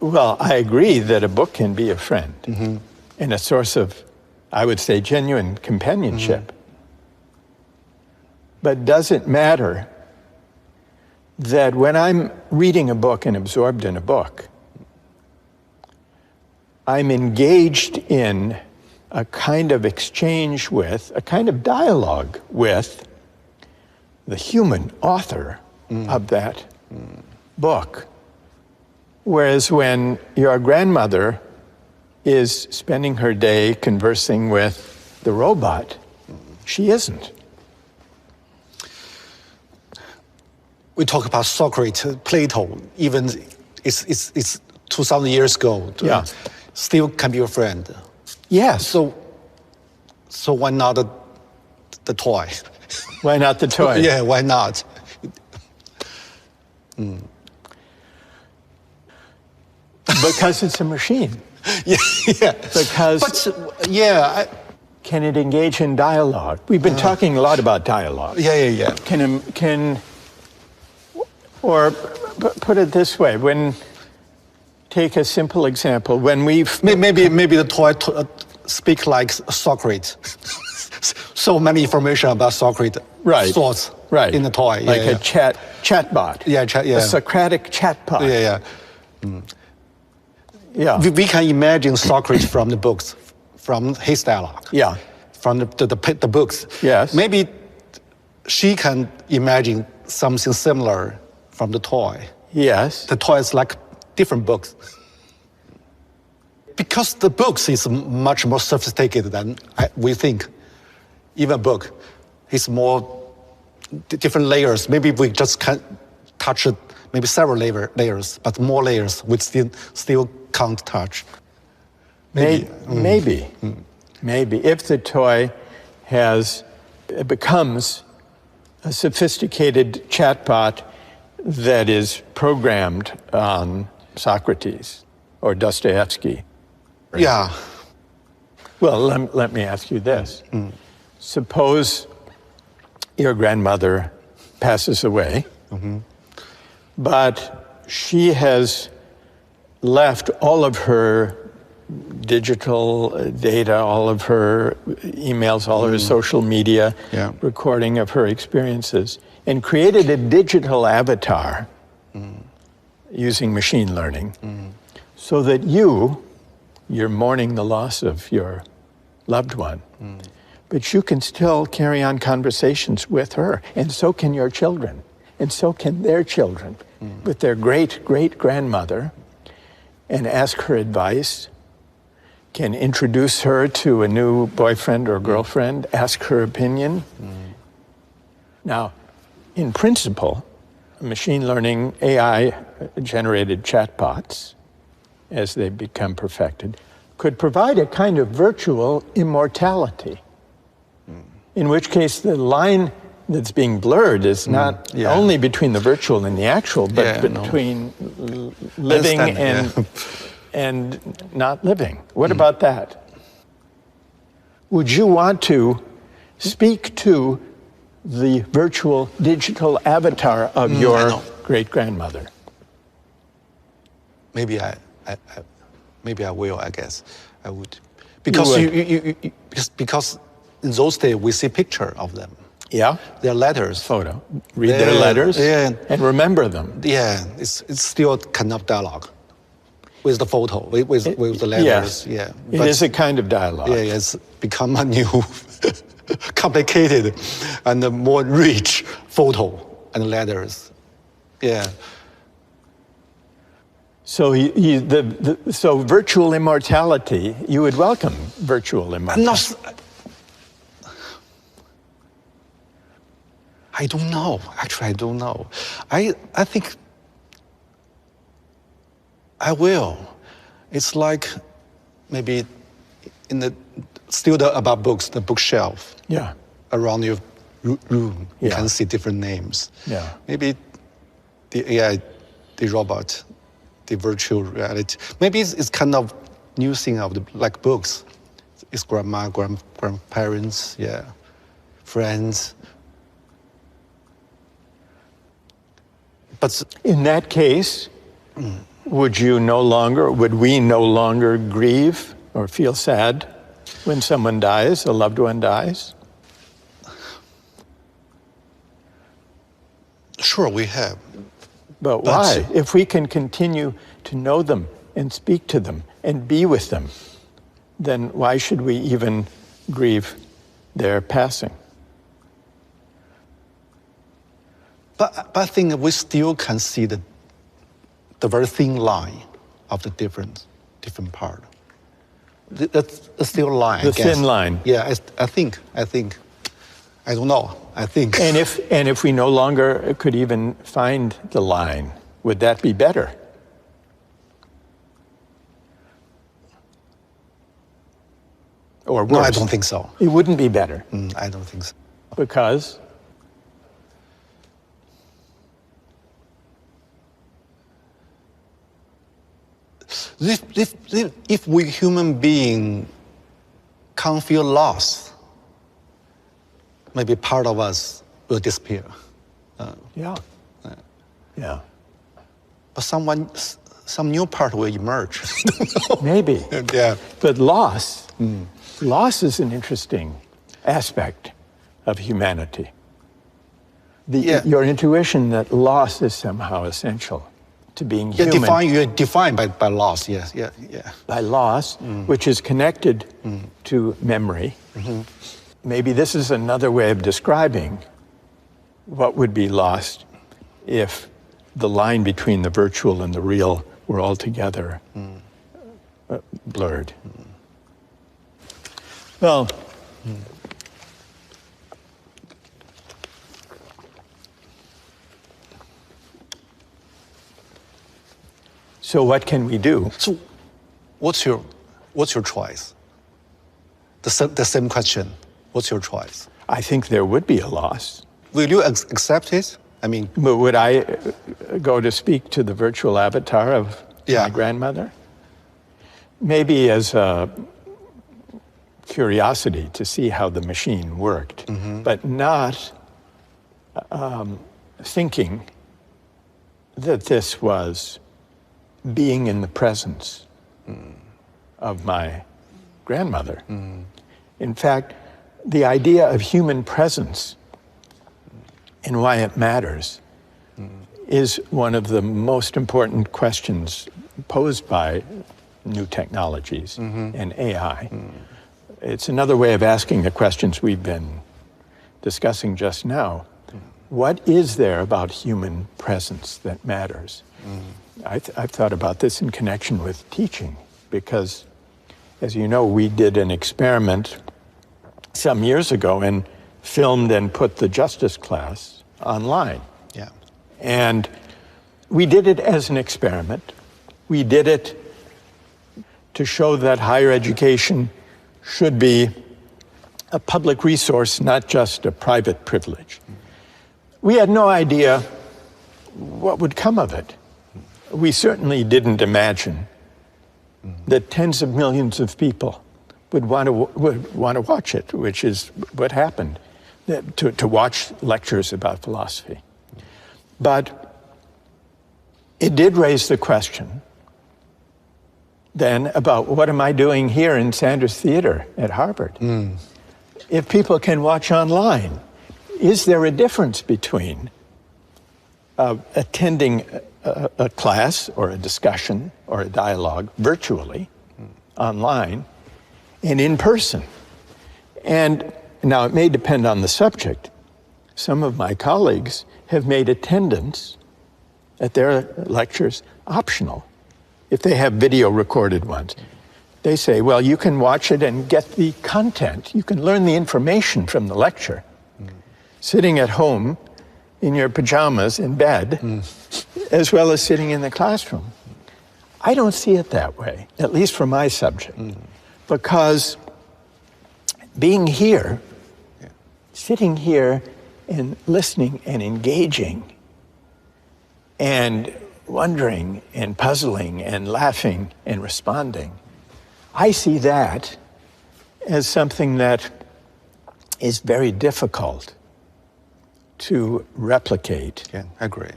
Well, I agree that a book can be a friend and a source of, I would say, genuine companionship. But does it matter that when I'm reading a book and absorbed in a book, I'm engaged in a kind of exchange with, a kind of dialogue with the human author of that book? Whereas when your grandmother is spending her day conversing with the robot, she isn't. We talk about Socrates, Plato, even it's 2,000 years ago. Yeah. Still can be your friend. Yes. So why not the toy? Why not the toy? Yeah, why not? Because it's a machine. Yeah. Because But yeah, can it engage in dialogue? We've been talking a lot about dialogue. yeah. Or put it this way, take a simple example, when we've... Maybe the toy speak like Socrates. So many information about Socrates. Right. Thoughts. Right. In the toy. Like a chatbot. Yeah, A Socratic chatbot. Yeah. Yeah. We can imagine Socrates from the books, from his dialogue. Yeah. From the books. Yes. Maybe she can imagine something similar from the toy. Yes. The toy is like different books. Because the books is much more sophisticated than we think. Even a book is more different layers. Maybe we just can touch it, maybe several layers, but more layers we still can't touch. Maybe. If the toy becomes a sophisticated chatbot that is programmed on Socrates or Dostoevsky. Yeah. Well, let me ask you this. Suppose your grandmother passes away, but she has left all of her digital data, all of her emails, all of her social media, recording of her experiences, and created a digital avatar using machine learning so that you're mourning the loss of your loved one, but you can still carry on conversations with her, and so can your children, and so can their children with their great-great-grandmother, and ask her advice, can introduce her to a new boyfriend or girlfriend, ask her opinion. Now, in principle, machine learning, AI-generated chatbots, as they become perfected, could provide a kind of virtual immortality, in which case the line that's being blurred is not only between the virtual and the actual, but between living and not living. What about that? Would you want to speak to the virtual digital avatar of your great-grandmother? Maybe I will, I guess. I would. Because because in those days we see picture of them. Yeah? Their letters. Photo. Read their letters and remember them. Yeah, it's still kind of dialogue with the photo, with the letters. Yes. It is a kind of dialogue. Yeah, it's become a new complicated and a more rich photo and letters. Yeah. So so virtual immortality, you would welcome virtual immortality? I don't know. Actually, I don't know. I think I will. It's like maybe about books, the bookshelf. Yeah. Around your room, you can see different names. Yeah. Maybe the AI, the robot, the virtual reality. Maybe it's kind of new thing of like books. It's grandma, grandparents, friends. But in that case, would we no longer grieve or feel sad when someone dies, a loved one dies? Sure, we have. But why? If we can continue to know them and speak to them and be with them, then why should we even grieve their passing? But I think we still can see the very thin line of the different part. That's still a line. The thin line. Yeah, I think. I don't know. I think. And if we no longer could even find the line, would that be better? Or worse? No, I don't think so. It wouldn't be better. I don't think so. Because? If we human being can't feel loss, maybe part of us will disappear. Yeah. But some new part will emerge. Maybe. Yeah. But loss is an interesting aspect of humanity. Your intuition that loss is somehow essential to being human. You're defined by loss, yes, yeah. By loss, which is connected to memory. Maybe this is another way of describing what would be lost if the line between the virtual and the real were altogether blurred. Well, so what can we do? So what's your choice? The same question. What's your choice? I think there would be a loss. Will you accept it? I mean, but would I go to speak to the virtual avatar of my grandmother? Maybe as a curiosity to see how the machine worked, but not thinking that this was being in the presence of my grandmother. In fact, the idea of human presence and why it matters is one of the most important questions posed by new technologies and AI. It's another way of asking the questions we've been discussing just now. What is there about human presence that matters? I've thought about this in connection with teaching because, as you know, we did an experiment some years ago and filmed and put the justice class online. Yeah. And we did it as an experiment. We did it to show that higher education should be a public resource, not just a private privilege. We had no idea what would come of it. We certainly didn't imagine that tens of millions of people would want to watch it, which is what happened, to watch lectures about philosophy. But it did raise the question then about what am I doing here in Sanders Theater at Harvard? If people can watch online, is there a difference between attending a class or a discussion or a dialogue virtually, online, and in person? And now it may depend on the subject. Some of my colleagues have made attendance at their lectures optional if they have video recorded ones. They say, well, you can watch it and get the content. You can learn the information from the lecture sitting at home in your pajamas in bed, as well as sitting in the classroom. I don't see it that way, at least for my subject, because being here, sitting here and listening and engaging and wondering and puzzling and laughing and responding, I see that as something that is very difficult to replicate. Yeah, I agree.